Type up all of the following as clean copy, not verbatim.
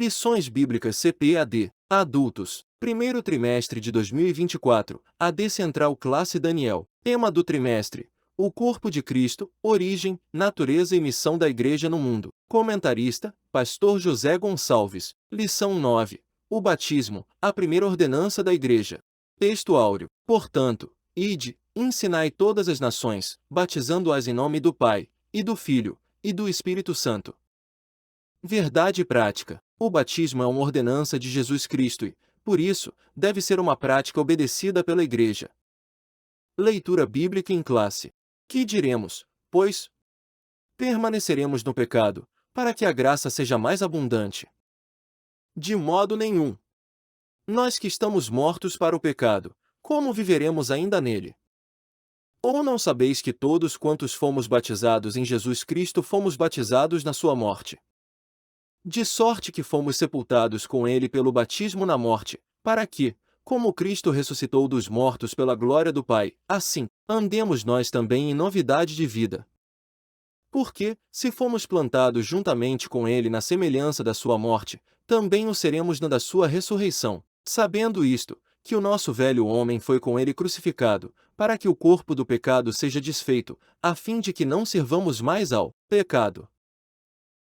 Lições Bíblicas CPAD, Adultos, primeiro trimestre de 2024, AD Central Classe Daniel. Tema do trimestre: o corpo de Cristo, origem, natureza e missão da Igreja no mundo. Comentarista: Pastor José Gonçalves. Lição 9: o batismo, a primeira ordenança da Igreja. Texto áureo: portanto, ide, ensinai todas as nações, batizando-as em nome do Pai, e do Filho, e do Espírito Santo. Verdade prática: o batismo é uma ordenança de Jesus Cristo e, por isso, deve ser uma prática obedecida pela Igreja. Leitura bíblica em classe. Que diremos, pois? Permaneceremos no pecado, para que a graça seja mais abundante? De modo nenhum. Nós que estamos mortos para o pecado, como viveremos ainda nele? Ou não sabeis que todos quantos fomos batizados em Jesus Cristo fomos batizados na sua morte? De sorte que fomos sepultados com ele pelo batismo na morte, para que, como Cristo ressuscitou dos mortos pela glória do Pai, assim, andemos nós também em novidade de vida. Porque, se fomos plantados juntamente com ele na semelhança da sua morte, também o seremos na da sua ressurreição, sabendo isto, que o nosso velho homem foi com ele crucificado, para que o corpo do pecado seja desfeito, a fim de que não sirvamos mais ao pecado.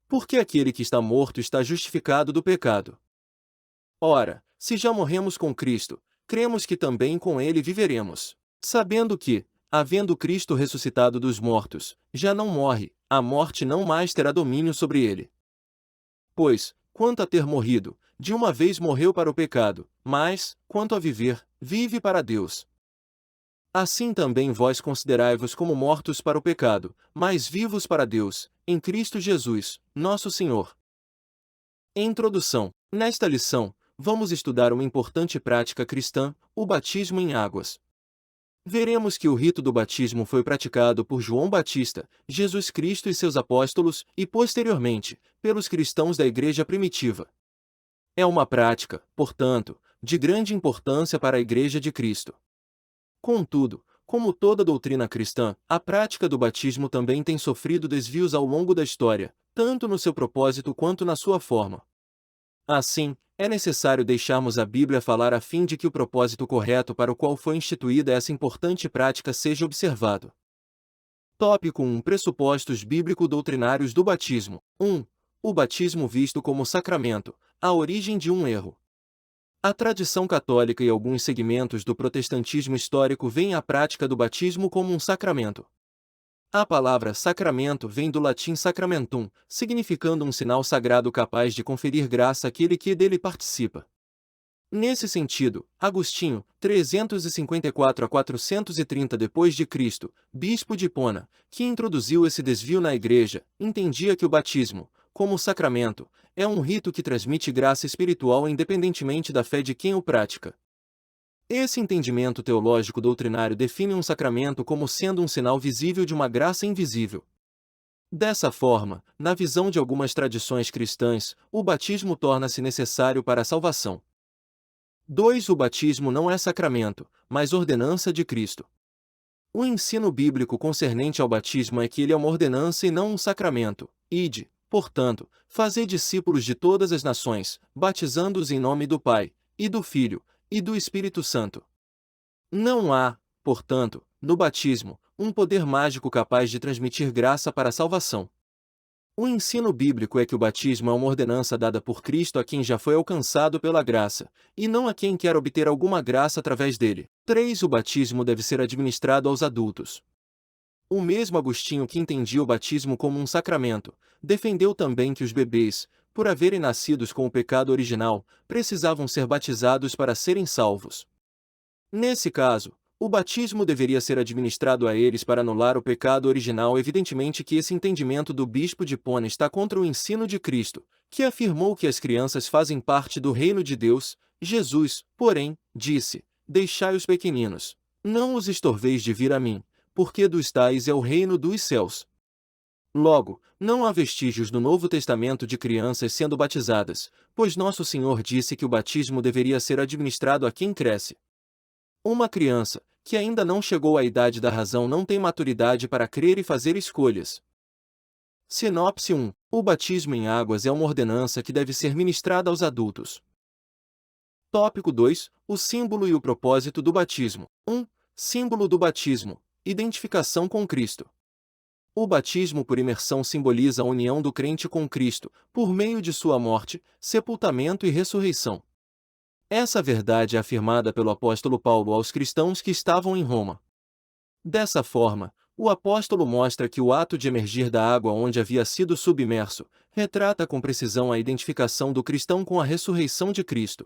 Porque aquele que está morto está justificado do pecado. Ora, se já morremos com Cristo, cremos que também com ele viveremos, sabendo que, havendo Cristo ressuscitado dos mortos, já não morre, a morte não mais terá domínio sobre ele. Pois, quanto a ter morrido, de uma vez morreu para o pecado, mas, quanto a viver, vive para Deus. Assim também vós considerai-vos como mortos para o pecado, mas vivos para Deus, em Cristo Jesus, nosso Senhor. Introdução. Nesta lição, vamos estudar uma importante prática cristã, o batismo em águas. Veremos que o rito do batismo foi praticado por João Batista, Jesus Cristo e seus apóstolos, e posteriormente, pelos cristãos da Igreja primitiva. É uma prática, portanto, de grande importância para a Igreja de Cristo. Contudo, como toda doutrina cristã, a prática do batismo também tem sofrido desvios ao longo da história, tanto no seu propósito quanto na sua forma. Assim, é necessário deixarmos a Bíblia falar a fim de que o propósito correto para o qual foi instituída essa importante prática seja observado. Tópico 1: Pressupostos bíblico-doutrinários do batismo. 1. O batismo visto como sacramento, a origem de um erro. A tradição católica e alguns segmentos do protestantismo histórico veem a prática do batismo como um sacramento. A palavra sacramento vem do latim sacramentum, significando um sinal sagrado capaz de conferir graça àquele que dele participa. Nesse sentido, Agostinho, 354 a 430 d.C., bispo de Hipona, que introduziu esse desvio na Igreja, entendia que o batismo, como sacramento, é um rito que transmite graça espiritual independentemente da fé de quem o pratica. Esse entendimento teológico doutrinário define um sacramento como sendo um sinal visível de uma graça invisível. Dessa forma, na visão de algumas tradições cristãs, o batismo torna-se necessário para a salvação. 2. O batismo não é sacramento, mas ordenança de Cristo. O ensino bíblico concernente ao batismo é que ele é uma ordenança e não um sacramento. Ide, portanto, fazei discípulos de todas as nações, batizando-os em nome do Pai, e do Filho, e do Espírito Santo. Não há, portanto, no batismo, um poder mágico capaz de transmitir graça para a salvação. O ensino bíblico é que o batismo é uma ordenança dada por Cristo a quem já foi alcançado pela graça, e não a quem quer obter alguma graça através dele. 3. O batismo deve ser administrado aos adultos. O mesmo Agostinho, que entendia o batismo como um sacramento, defendeu também que os bebês, por haverem nascidos com o pecado original, precisavam ser batizados para serem salvos. Nesse caso, o batismo deveria ser administrado a eles para anular o pecado original. Evidentemente que esse entendimento do bispo de Hipona está contra o ensino de Cristo, que afirmou que as crianças fazem parte do reino de Deus. Jesus, porém, disse: deixai os pequeninos, não os estorveis de vir a mim, porque dos tais é o reino dos céus. Logo, não há vestígios no Novo Testamento de crianças sendo batizadas, pois nosso Senhor disse que o batismo deveria ser administrado a quem cresce. Uma criança, que ainda não chegou à idade da razão, não tem maturidade para crer e fazer escolhas. Sinopse 1. O batismo em águas é uma ordenança que deve ser ministrada aos adultos. Tópico 2. O símbolo e o propósito do batismo. 1. Símbolo do batismo. Identificação com Cristo. O batismo por imersão simboliza a união do crente com Cristo, por meio de sua morte, sepultamento e ressurreição. Essa verdade é afirmada pelo apóstolo Paulo aos cristãos que estavam em Roma. Dessa forma, o apóstolo mostra que o ato de emergir da água onde havia sido submerso, retrata com precisão a identificação do cristão com a ressurreição de Cristo.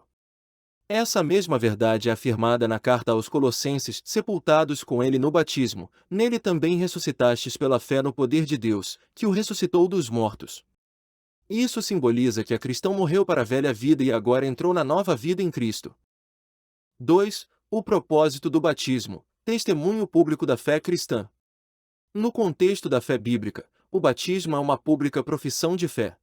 Essa mesma verdade é afirmada na carta aos Colossenses: sepultados com ele no batismo, nele também ressuscitastes pela fé no poder de Deus, que o ressuscitou dos mortos. Isso simboliza que a cristão morreu para a velha vida e agora entrou na nova vida em Cristo. 2. O propósito do batismo. Testemunho público da fé cristã. No contexto da fé bíblica, o batismo é uma pública profissão de fé.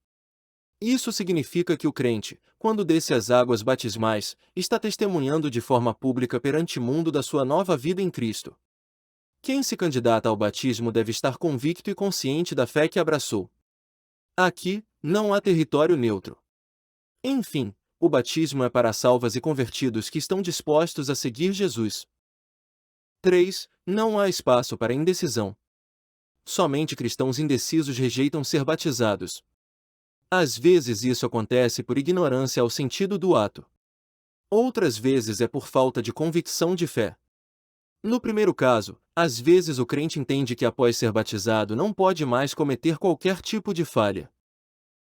Isso significa que o crente, quando desce às águas batismais, está testemunhando de forma pública perante o mundo da sua nova vida em Cristo. Quem se candidata ao batismo deve estar convicto e consciente da fé que abraçou. Aqui, não há território neutro. Enfim, o batismo é para salvas e convertidos que estão dispostos a seguir Jesus. 3. Não há espaço para indecisão. Somente cristãos indecisos rejeitam ser batizados. Às vezes isso acontece por ignorância ao sentido do ato. Outras vezes é por falta de convicção de fé. No primeiro caso, às vezes o crente entende que após ser batizado não pode mais cometer qualquer tipo de falha.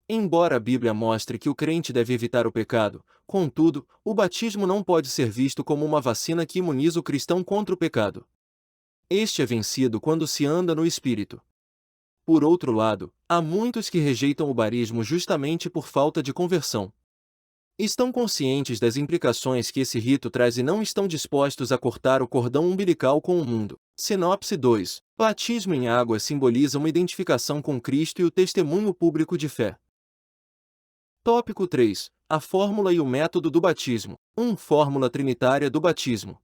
Embora a Bíblia mostre que o crente deve evitar o pecado, contudo, o batismo não pode ser visto como uma vacina que imuniza o cristão contra o pecado. Este é vencido quando se anda no Espírito. Por outro lado, há muitos que rejeitam o batismo justamente por falta de conversão. Estão conscientes das implicações que esse rito traz e não estão dispostos a cortar o cordão umbilical com o mundo. Sinopse 2. Batismo em água simboliza uma identificação com Cristo e o testemunho público de fé. Tópico 3. A fórmula e o método do batismo. 1. Fórmula trinitária do batismo.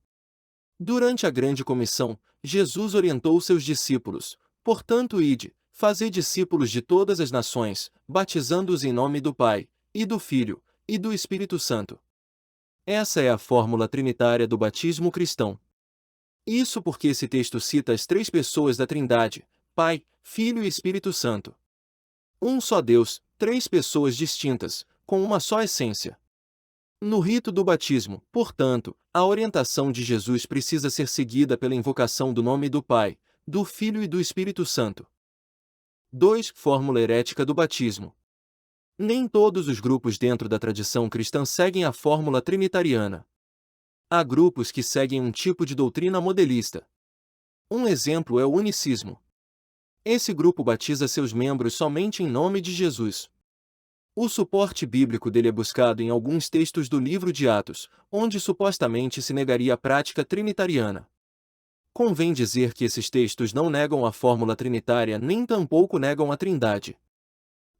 Durante a grande comissão, Jesus orientou seus discípulos: portanto ide, fazei discípulos de todas as nações, batizando-os em nome do Pai, e do Filho, e do Espírito Santo. Essa é a fórmula trinitária do batismo cristão. Isso porque esse texto cita as três pessoas da Trindade: Pai, Filho e Espírito Santo. Um só Deus, três pessoas distintas, com uma só essência. No rito do batismo, portanto, a orientação de Jesus precisa ser seguida pela invocação do nome do Pai, do Filho e do Espírito Santo. 2. Fórmula herética do batismo. Nem todos os grupos dentro da tradição cristã seguem a fórmula trinitariana. Há grupos que seguem um tipo de doutrina modelista. Um exemplo é o unicismo. Esse grupo batiza seus membros somente em nome de Jesus. O suporte bíblico dele é buscado em alguns textos do livro de Atos, onde supostamente se negaria a prática trinitariana. Convém dizer que esses textos não negam a fórmula trinitária nem tampouco negam a Trindade.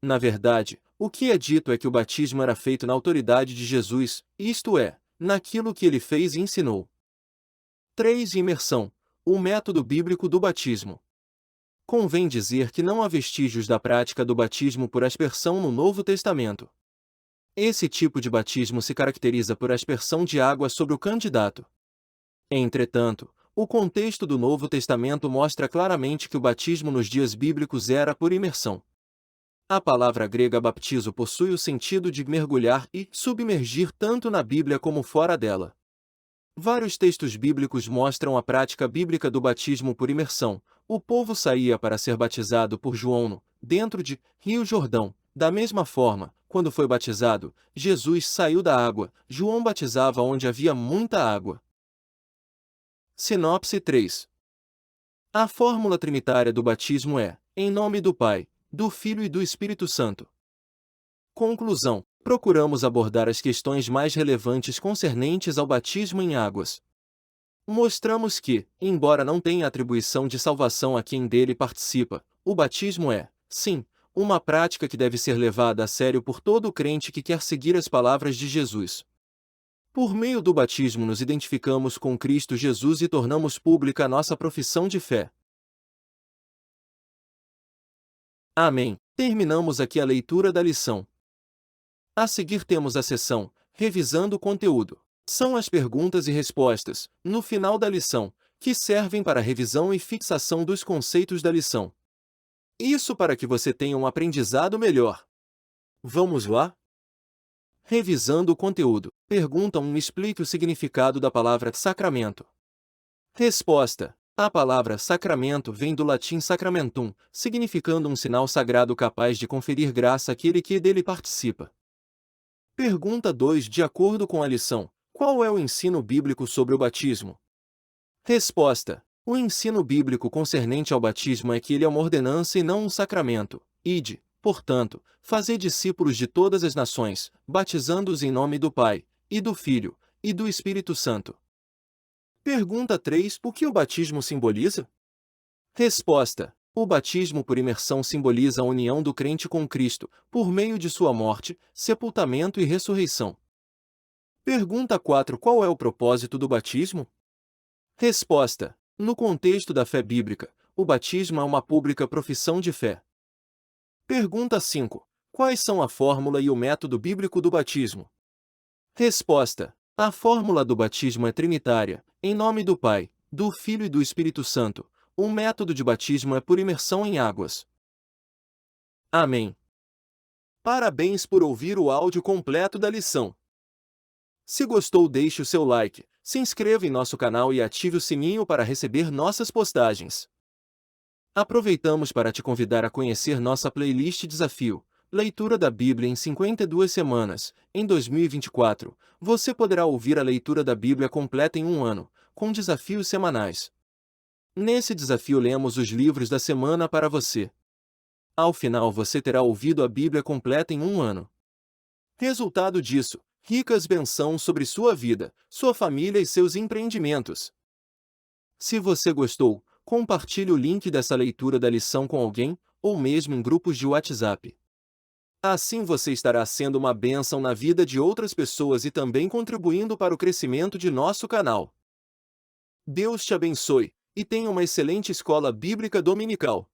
Na verdade, o que é dito é que o batismo era feito na autoridade de Jesus, isto é, naquilo que ele fez e ensinou. 3. Imersão. O método bíblico do batismo. Convém dizer que não há vestígios da prática do batismo por aspersão no Novo Testamento. Esse tipo de batismo se caracteriza por aspersão de água sobre o candidato. Entretanto, o contexto do Novo Testamento mostra claramente que o batismo nos dias bíblicos era por imersão. A palavra grega baptizo possui o sentido de mergulhar e submergir tanto na Bíblia como fora dela. Vários textos bíblicos mostram a prática bíblica do batismo por imersão. O povo saía para ser batizado por João dentro de Rio Jordão. Da mesma forma, quando foi batizado, Jesus saiu da água. João batizava onde havia muita água. Sinopse 3. A fórmula trinitária do batismo é: em nome do Pai, do Filho e do Espírito Santo. Conclusão. Procuramos abordar as questões mais relevantes concernentes ao batismo em águas. Mostramos que, embora não tenha atribuição de salvação a quem dele participa, o batismo é, sim, uma prática que deve ser levada a sério por todo crente que quer seguir as palavras de Jesus. Por meio do batismo nos identificamos com Cristo Jesus e tornamos pública a nossa profissão de fé. Amém. Terminamos aqui a leitura da lição. A seguir temos a seção Revisando o conteúdo. São as perguntas e respostas, no final da lição, que servem para a revisão e fixação dos conceitos da lição. Isso para que você tenha um aprendizado melhor. Vamos lá? Revisando o conteúdo. Pergunta 1. Explique o significado da palavra sacramento. Resposta. A palavra sacramento vem do latim sacramentum, significando um sinal sagrado capaz de conferir graça àquele que dele participa. Pergunta 2. De acordo com a lição, qual é o ensino bíblico sobre o batismo? Resposta. O ensino bíblico concernente ao batismo é que ele é uma ordenança e não um sacramento. Ide, portanto, fazei discípulos de todas as nações, batizando-os em nome do Pai, e do Filho, e do Espírito Santo. Pergunta 3. O que o batismo simboliza? Resposta. O batismo por imersão simboliza a união do crente com Cristo, por meio de sua morte, sepultamento e ressurreição. Pergunta 4. Qual é o propósito do batismo? Resposta. No contexto da fé bíblica, o batismo é uma pública profissão de fé. Pergunta 5. Quais são a fórmula e o método bíblico do batismo? Resposta. A fórmula do batismo é trinitária, em nome do Pai, do Filho e do Espírito Santo. O método de batismo é por imersão em águas. Amém. Parabéns por ouvir o áudio completo da lição. Se gostou, deixe o seu like, se inscreva em nosso canal e ative o sininho para receber nossas postagens. Aproveitamos para te convidar a conhecer nossa playlist Desafio, Leitura da Bíblia em 52 semanas. Em 2024, você poderá ouvir a leitura da Bíblia completa em um ano, com desafios semanais. Nesse desafio lemos os livros da semana para você. Ao final você terá ouvido a Bíblia completa em um ano. Resultado disso, ricas bênçãos sobre sua vida, sua família e seus empreendimentos. Se você gostou, compartilhe o link dessa leitura da lição com alguém, ou mesmo em grupos de WhatsApp. Assim você estará sendo uma bênção na vida de outras pessoas e também contribuindo para o crescimento de nosso canal. Deus te abençoe, e tenha uma excelente escola bíblica dominical.